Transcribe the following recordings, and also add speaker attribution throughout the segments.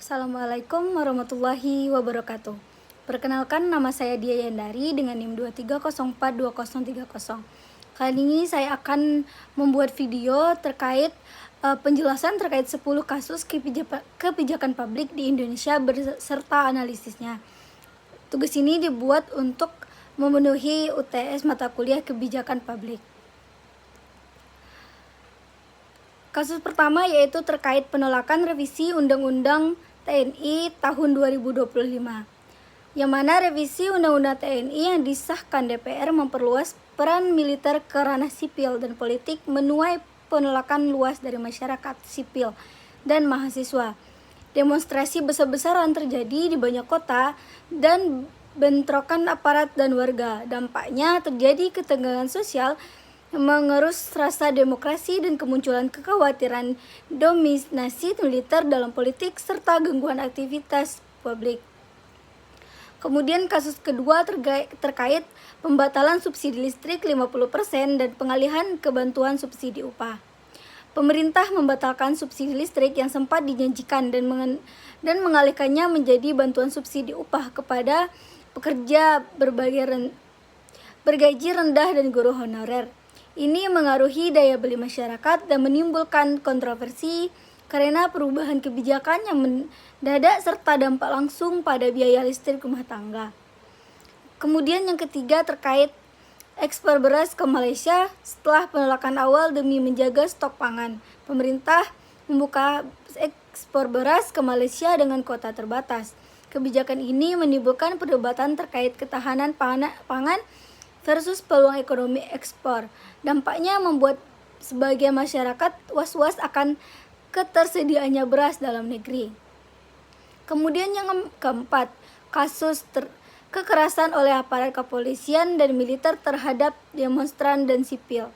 Speaker 1: Assalamualaikum warahmatullahi wabarakatuh. Perkenalkan, nama saya Dia Yandari dengan NIM 23042030. Kali ini saya akan membuat video terkait penjelasan terkait 10 kasus kebijakan publik di Indonesia beserta analisisnya. Tugas ini dibuat untuk memenuhi UTS mata kuliah kebijakan publik. Kasus pertama yaitu terkait penolakan revisi Undang-Undang TNI tahun 2025, yang mana revisi Undang-Undang TNI yang disahkan DPR memperluas peran militer ke ranah sipil dan politik menuai penolakan luas dari masyarakat sipil dan mahasiswa. Demonstrasi besar-besaran terjadi di banyak kota dan bentrokan aparat dan warga. Dampaknya terjadi ketegangan sosial, mengerus rasa demokrasi dan kemunculan kekhawatiran dominasi militer dalam politik serta gangguan aktivitas publik. Kemudian kasus kedua terkait pembatalan subsidi listrik 50% dan pengalihan ke bantuan subsidi upah. Pemerintah membatalkan subsidi listrik yang sempat dijanjikan dan mengalihkannya menjadi bantuan subsidi upah kepada pekerja bergaji rendah dan guru honorer. Ini mengaruhi daya beli masyarakat dan menimbulkan kontroversi karena perubahan kebijakan yang mendadak serta dampak langsung pada biaya listrik rumah tangga. Kemudian yang ketiga terkait ekspor beras ke Malaysia setelah penolakan awal demi menjaga stok pangan. Pemerintah membuka ekspor beras ke Malaysia dengan kuota terbatas. Kebijakan ini menimbulkan perdebatan terkait ketahanan pangan versus peluang ekonomi ekspor. Dampaknya membuat sebagian masyarakat was-was akan ketersediaannya beras dalam negeri. Kemudian yang keempat, kasus kekerasan oleh aparat kepolisian dan militer terhadap demonstran dan sipil.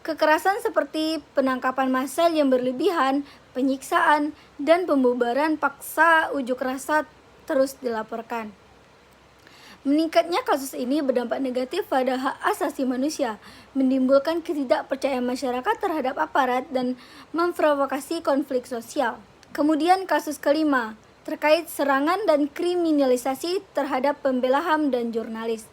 Speaker 1: Kekerasan seperti penangkapan massal yang berlebihan, penyiksaan, dan pembubaran paksa unjuk rasa terus dilaporkan. Meningkatnya kasus ini berdampak negatif pada hak asasi manusia, menimbulkan ketidakpercayaan masyarakat terhadap aparat dan memprovokasi konflik sosial. Kemudian kasus kelima, terkait serangan dan kriminalisasi terhadap pembela HAM dan jurnalis.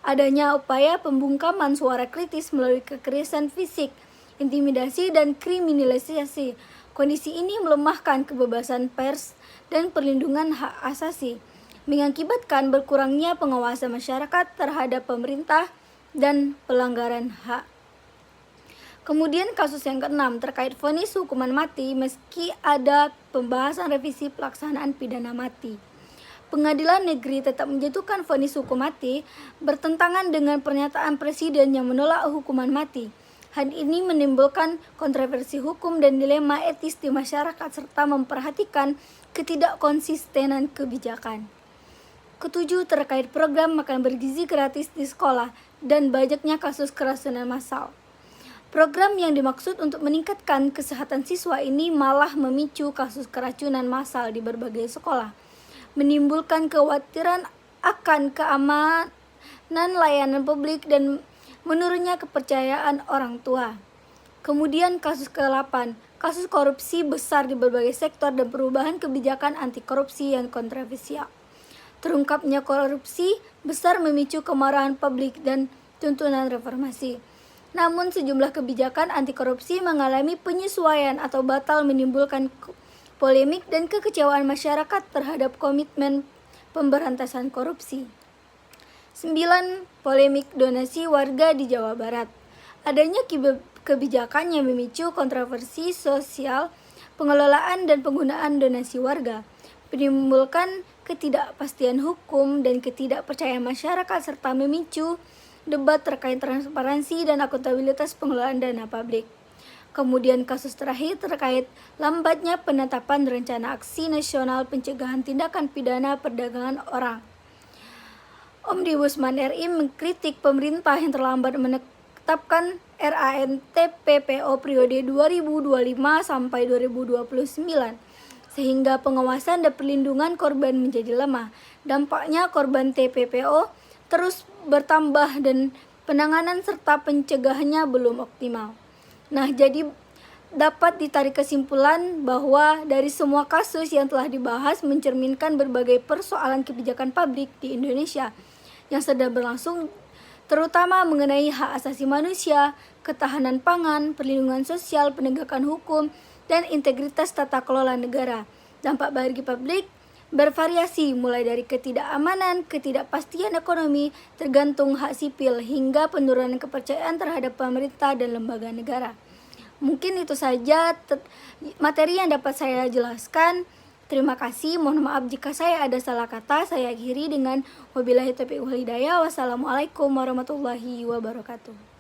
Speaker 1: Adanya upaya pembungkaman suara kritis melalui kekerasan fisik, intimidasi, dan kriminalisasi. Kondisi ini melemahkan kebebasan pers dan perlindungan hak asasi, mengakibatkan berkurangnya pengawasan masyarakat terhadap pemerintah dan pelanggaran hak. Kemudian kasus yang keenam terkait vonis hukuman mati meski ada pembahasan revisi pelaksanaan pidana mati. Pengadilan negeri tetap menjatuhkan vonis hukum mati bertentangan dengan pernyataan presiden yang menolak hukuman mati. Hal ini menimbulkan kontroversi hukum dan dilema etis di masyarakat serta memperhatikan ketidakkonsistenan kebijakan. Ketujuh, terkait program makan bergizi gratis di sekolah dan banyaknya kasus keracunan massal. Program yang dimaksud untuk meningkatkan kesehatan siswa ini malah memicu kasus keracunan massal di berbagai sekolah, menimbulkan kekhawatiran akan keamanan layanan publik dan menurunnya kepercayaan orang tua. Kemudian kasus ke-8, kasus korupsi besar di berbagai sektor dan perubahan kebijakan anti korupsi yang kontroversial. Terungkapnya korupsi besar memicu kemarahan publik dan tuntunan reformasi. Namun sejumlah kebijakan anti korupsi mengalami penyesuaian atau batal, menimbulkan polemik dan kekecewaan masyarakat terhadap komitmen pemberantasan korupsi. 9. Polemik donasi warga di Jawa Barat. Adanya kebijakan yang memicu kontroversi sosial, pengelolaan dan penggunaan donasi warga, menimbulkan ketidakpastian hukum dan ketidakpercayaan masyarakat serta memicu debat terkait transparansi dan akuntabilitas pengelolaan dana publik. Kemudian kasus terakhir terkait lambatnya penetapan rencana aksi nasional pencegahan tindakan pidana perdagangan orang. Ombudsman RI mengkritik pemerintah yang terlambat menetapkan RANTPPO periode 2025 sampai 2029. Sehingga pengawasan dan perlindungan korban menjadi lemah. Dampaknya korban TPPO terus bertambah dan penanganan serta pencegahannya belum optimal. Nah, jadi dapat ditarik kesimpulan bahwa dari semua kasus yang telah dibahas mencerminkan berbagai persoalan kebijakan publik di Indonesia yang sedang berlangsung, terutama mengenai hak asasi manusia, ketahanan pangan, perlindungan sosial, penegakan hukum, dan integritas tata kelola negara. Dampak bagi publik bervariasi mulai dari ketidakamanan, ketidakpastian ekonomi, tergantung hak sipil, hingga penurunan kepercayaan terhadap pemerintah dan lembaga negara. Mungkin itu saja materi yang dapat saya jelaskan. Terima kasih, mohon maaf jika saya ada salah kata. Saya akhiri dengan wabillahi taufiq wal hidayah. Wassalamualaikum warahmatullahi wabarakatuh.